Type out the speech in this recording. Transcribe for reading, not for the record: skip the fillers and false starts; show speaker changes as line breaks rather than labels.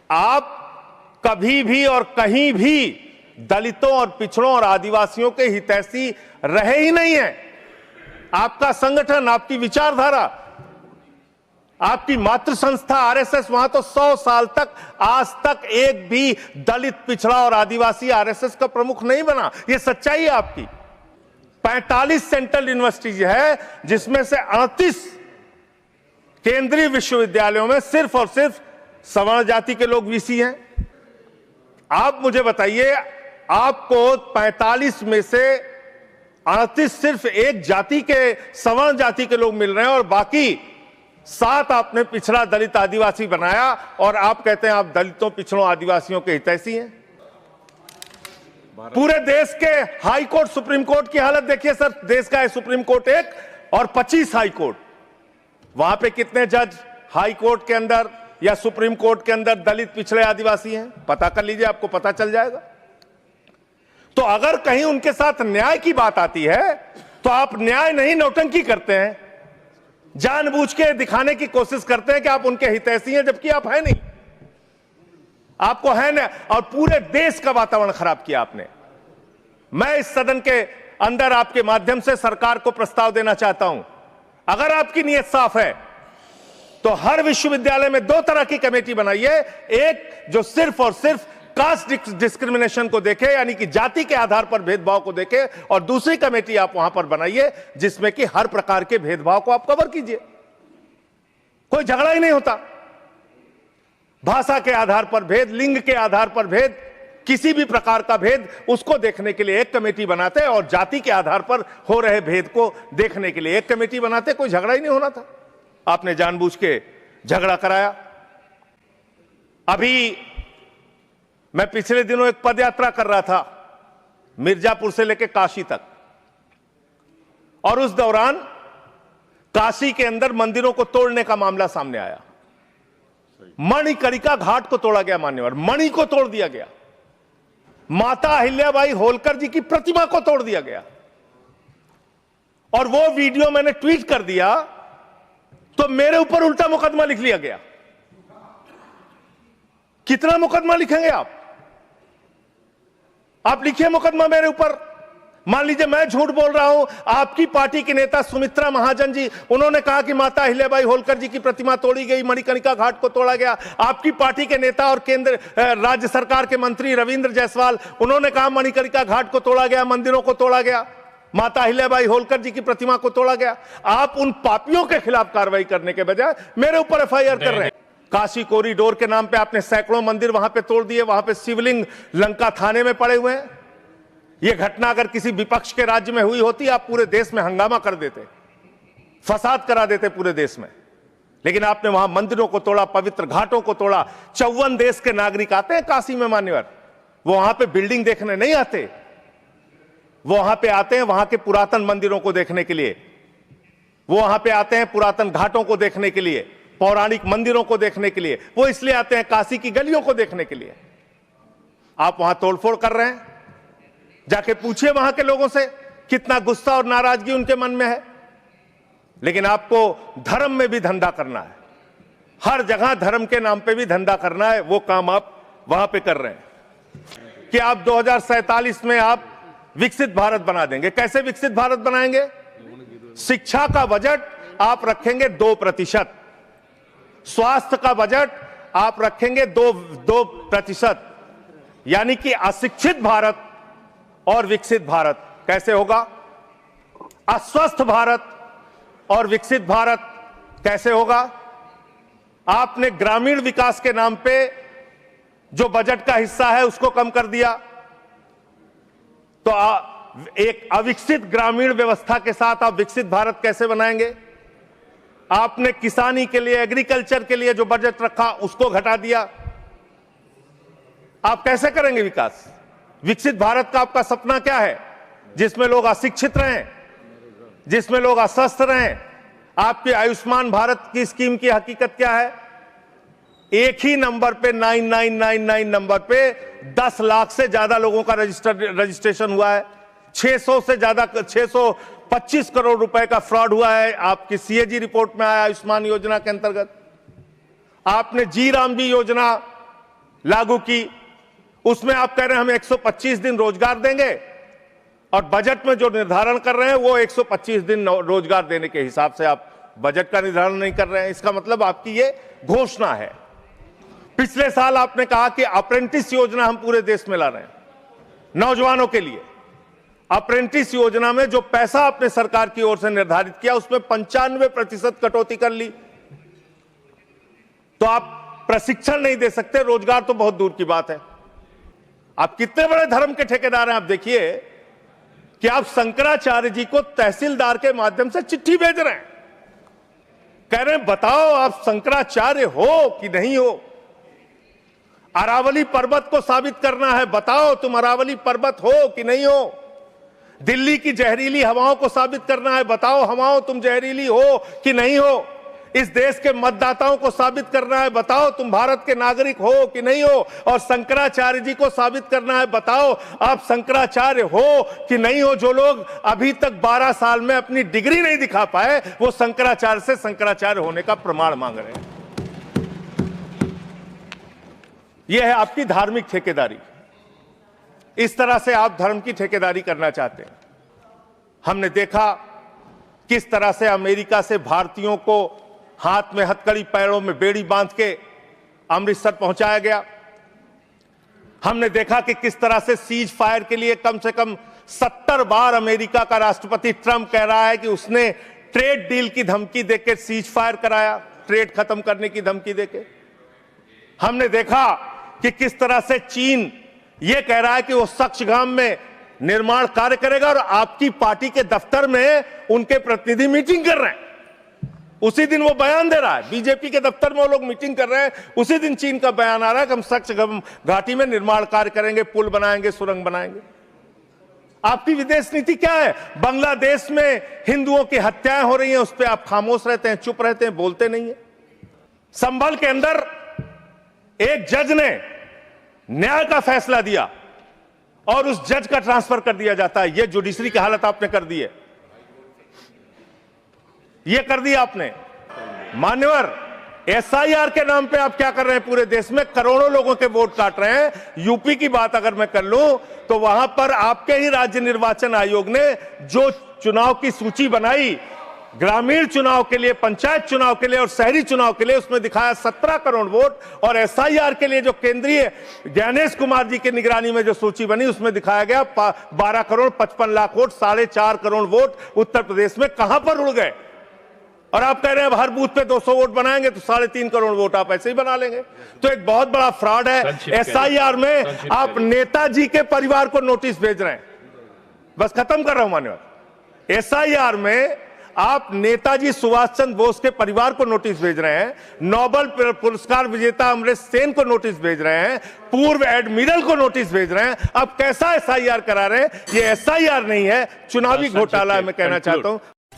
आप कभी भी और कहीं भी दलितों और पिछड़ों और आदिवासियों के हितैषी रहे ही नहीं है। आपका संगठन, आपकी विचारधारा, आपकी मातृ संस्था आरएसएस, वहां तो 100 साल तक आज तक एक भी दलित, पिछड़ा और आदिवासी आरएसएस का प्रमुख नहीं बना। यह सच्चाई है आपकी। 45 सेंट्रल यूनिवर्सिटीज है, जिसमें से 38 केंद्रीय विश्वविद्यालयों में सिर्फ और सिर्फ सवर्ण जाति के लोग वीसी हैं। आप मुझे बताइए, आपको 45 में से 38 सिर्फ एक जाति के, सवर्ण जाति के लोग मिल रहे हैं और बाकी 7 आपने पिछड़ा, दलित, आदिवासी बनाया और आप कहते हैं आप दलितों, पिछड़ों, आदिवासियों के हितैषी हैं। पूरे देश के हाई कोर्ट, सुप्रीम कोर्ट की हालत देखिए सर। देश का है सुप्रीम कोर्ट 1 और 25 हाई कोर्ट। वहां पे कितने जज हाई कोर्ट के अंदर या सुप्रीम कोर्ट के अंदर दलित, पिछड़े, आदिवासी हैं? पता कर लीजिए, आपको पता चल जाएगा। तो अगर कहीं उनके साथ न्याय की बात आती है तो आप न्याय नहीं, नौटंकी करते हैं, जानबूझ के दिखाने की कोशिश करते हैं कि आप उनके हितैषी हैं, जबकि आप हैं नहीं। आपको है ना, और पूरे देश का वातावरण खराब किया आपने। मैं इस सदन के अंदर आपके माध्यम से सरकार को प्रस्ताव देना चाहता हूं, अगर आपकी नीयत साफ है तो हर विश्वविद्यालय में 2 तरह की कमेटी बनाइए। एक जो सिर्फ और सिर्फ कास्ट डिस्क्रिमिनेशन को देखे, यानी कि जाति के आधार पर भेदभाव को देखे, और दूसरी कमेटी आप वहां पर बनाइए जिसमें कि हर प्रकार के भेदभाव को आप कवर कीजिए। कोई झगड़ा ही नहीं होता। भाषा के आधार पर भेद, लिंग के आधार पर भेद, किसी भी प्रकार का भेद, उसको देखने के लिए एक कमेटी बनाते और जाति के आधार पर हो रहे भेद को देखने के लिए एक कमेटी बनाते। कोई झगड़ा ही नहीं होना था। आपने जानबूझ के झगड़ा कराया। अभी मैं पिछले दिनों एक पदयात्रा कर रहा था मिर्जापुर से लेकर काशी तक, और उस दौरान काशी के अंदर मंदिरों को तोड़ने का मामला सामने आया। मणिकर्णिका घाट को तोड़ा गया, मान्यवर, मणि को तोड़ दिया गया। माता अहिल्याबाई होलकर जी की प्रतिमा को तोड़ दिया गया। और वो वीडियो मैंने ट्वीट कर दिया तो मेरे ऊपर उल्टा मुकदमा लिख लिया गया। कितना मुकदमा लिखेंगे आप? आप लिखिए मुकदमा मेरे ऊपर। मान लीजिए मैं झूठ बोल रहा हूं, आपकी पार्टी की नेता सुमित्रा महाजन जी, उन्होंने कहा कि माता अहिल्याबाई होलकर जी की प्रतिमा तोड़ी गई, मणिकर्णिका घाट को तोड़ा गया। आपकी पार्टी के नेता और केंद्र राज्य सरकार के मंत्री रविंद्र जायसवाल, उन्होंने कहा मणिकर्णिका घाट को तोड़ा गया, मंदिरों को तोड़ा गया, माता अहिल्याबाई होलकर जी की प्रतिमा को तोड़ा गया। आप उन पापियों के खिलाफ कार्रवाई करने के बजाय मेरे ऊपर एफआईआर कर रहे हैं। काशी कॉरिडोर के नाम पे आपने सैकड़ों मंदिर वहां पे तोड़ दिए, वहां पे शिवलिंग लंका थाने में पड़े हुए हैं। यह घटना अगर किसी विपक्ष के राज्य में हुई होती, आप पूरे देश में हंगामा कर देते, फसाद करा देते पूरे देश में। लेकिन आपने वहां मंदिरों को तोड़ा, पवित्र घाटों को तोड़ा। 54 देश के नागरिक आते हैं काशी में, मान्यवर, वो वहां पे बिल्डिंग देखने नहीं आते, वो वहां पे आते हैं वहां के पुरातन मंदिरों को देखने के लिए, वो वहां पे आते हैं पुरातन घाटों को देखने के लिए, पौराणिक मंदिरों को देखने के लिए। वो इसलिए आते हैं काशी की गलियों को देखने के लिए। आप वहां तोड़फोड़ कर रहे हैं। जाके पूछिए वहां के लोगों से कितना गुस्सा और नाराजगी उनके मन में है। लेकिन आपको धर्म में भी धंधा करना है, हर जगह धर्म के नाम पे भी धंधा करना है। वो काम आप वहां पे कर रहे हैं कि आप 2047 में आप विकसित भारत बना देंगे। कैसे विकसित भारत बनाएंगे? शिक्षा का बजट आप रखेंगे 2%, स्वास्थ्य का बजट आप रखेंगे 2%, यानी कि अशिक्षित भारत और विकसित भारत कैसे होगा? अस्वस्थ भारत और विकसित भारत कैसे होगा? आपने ग्रामीण विकास के नाम पे जो बजट का हिस्सा है उसको कम कर दिया, तो एक अविकसित ग्रामीण व्यवस्था के साथ आप विकसित भारत कैसे बनाएंगे? आपने किसानी के लिए, एग्रीकल्चर के लिए जो बजट रखा उसको घटा दिया। आप कैसे करेंगे विकास? विकसित भारत का आपका सपना क्या है? जिसमें लोग अशिक्षित रहें, जिसमें लोग अस्वस्थ रहें। आपकी आयुष्मान भारत की स्कीम की हकीकत क्या है? एक ही नंबर पे 9999 नंबर पे 10 लाख से ज्यादा लोगों का रजिस्ट्रेशन हुआ है। 600 से ज्यादा 625 करोड़ रुपए का फ्रॉड हुआ है, आपकी सीएजी रिपोर्ट में आया आयुष्मान योजना के अंतर्गत। आपने जी राम जी योजना लागू की, उसमें आप कह रहे हैं हम 125 दिन रोजगार देंगे, और बजट में जो निर्धारण कर रहे हैं वो 125 दिन रोजगार देने के हिसाब से आप बजट का निर्धारण नहीं कर रहे हैं। इसका मतलब आपकी ये घोषणा है। पिछले साल आपने कहा कि अप्रेंटिस योजना हम पूरे देश में ला रहे हैं नौजवानों के लिए। अप्रेंटिस योजना में जो पैसा आपने सरकार की ओर से निर्धारित किया उसमें 95% कटौती कर ली। तो आप प्रशिक्षण नहीं दे सकते, रोजगार तो बहुत दूर की बात है। आप कितने बड़े धर्म के ठेकेदार हैं। आप देखिए कि आप शंकराचार्य जी को तहसीलदार के माध्यम से चिट्ठी भेज रहे हैं, कह रहे हैं बताओ आप शंकराचार्य हो कि नहीं हो। अरावली पर्वत को साबित करना है, बताओ तुम अरावली पर्वत हो कि नहीं हो। दिल्ली की जहरीली हवाओं को साबित करना है, बताओ हवाओं तुम जहरीली हो कि नहीं हो। इस देश के मतदाताओं को साबित करना है, बताओ तुम भारत के नागरिक हो कि नहीं हो। और शंकराचार्य जी को साबित करना है, बताओ आप शंकराचार्य हो कि नहीं हो। जो लोग अभी तक 12 साल में अपनी डिग्री नहीं दिखा पाए वो शंकराचार्य से शंकराचार्य होने का प्रमाण मांग रहे हैं। यह है आपकी धार्मिक ठेकेदारी। इस तरह से आप धर्म की ठेकेदारी करना चाहते हैं। हमने देखा किस तरह से अमेरिका से भारतीयों को हाथ में हथकड़ी पैरों में बेड़ी बांध के अमृतसर पहुंचाया गया। हमने देखा कि किस तरह से सीज फायर के लिए कम से कम 70 बार अमेरिका का राष्ट्रपति ट्रंप कह रहा है कि उसने ट्रेड डील की धमकी देकर सीज फायर कराया, ट्रेड खत्म करने की धमकी देके। हमने देखा कि किस तरह से चीन यह कह रहा है कि वो सक्सगाम में निर्माण कार्य करेगा और आपकी पार्टी के दफ्तर में उनके प्रतिनिधि मीटिंग कर रहे हैं। उसी दिन वो बयान दे रहा है, बीजेपी के दफ्तर में वो लोग मीटिंग कर रहे हैं, उसी दिन चीन का बयान आ रहा है कि हम सक्सगाम घाटी में निर्माण कार्य करेंगे, पुल बनाएंगे, सुरंग बनाएंगे। आपकी विदेश नीति क्या है? बांग्लादेश में हिंदुओं की हत्याएं हो रही हैं, उस पर आप खामोश रहते हैं, चुप रहते हैं, बोलते नहीं है। संभल के अंदर एक जज ने न्याय का फैसला दिया और उस जज का ट्रांसफर कर दिया जाता है। यह जुडिशरी की हालत आपने कर दी है, यह कर दिया आपने। मान्यवर, एसआईआर के नाम पे आप क्या कर रहे हैं? पूरे देश में करोड़ों लोगों के वोट काट रहे हैं। यूपी की बात अगर मैं कर लूं तो वहां पर आपके ही राज्य निर्वाचन आयोग ने जो चुनाव की सूची बनाई ग्रामीण चुनाव के लिए, पंचायत चुनाव के लिए और शहरी चुनाव के लिए, उसमें दिखाया 17 करोड़ वोट। और एसआईआर के लिए जो केंद्रीय ज्ञानेश कुमार जी की निगरानी में जो सूची बनी उसमें दिखाया गया 12 करोड़ 55 लाख वोट, 4.5 करोड़ वोट उत्तर प्रदेश में कहां पर उड़ गए। और आप कह रहे हैं हर बूथ पे 200 वोट बनाएंगे तो 3.5 करोड़ वोट आप ऐसे ही बना लेंगे। तो एक बहुत बड़ा फ्रॉड है। एसआईआर में आप नेताजी के परिवार को नोटिस भेज रहे हैं। बस खत्म कर रहा हूं मान्यवर। एसआईआर में आप नेताजी सुभाष चंद्र बोस के परिवार को नोटिस भेज रहे हैं, नोबेल पुरस्कार विजेता अमर्त्य सेन को नोटिस भेज रहे हैं, पूर्व एडमिरल को नोटिस भेज रहे हैं। अब कैसा एसआईआर करा रहे हैं? ये एसआईआर नहीं है, चुनावी घोटाला मैं कहना चाहता हूं।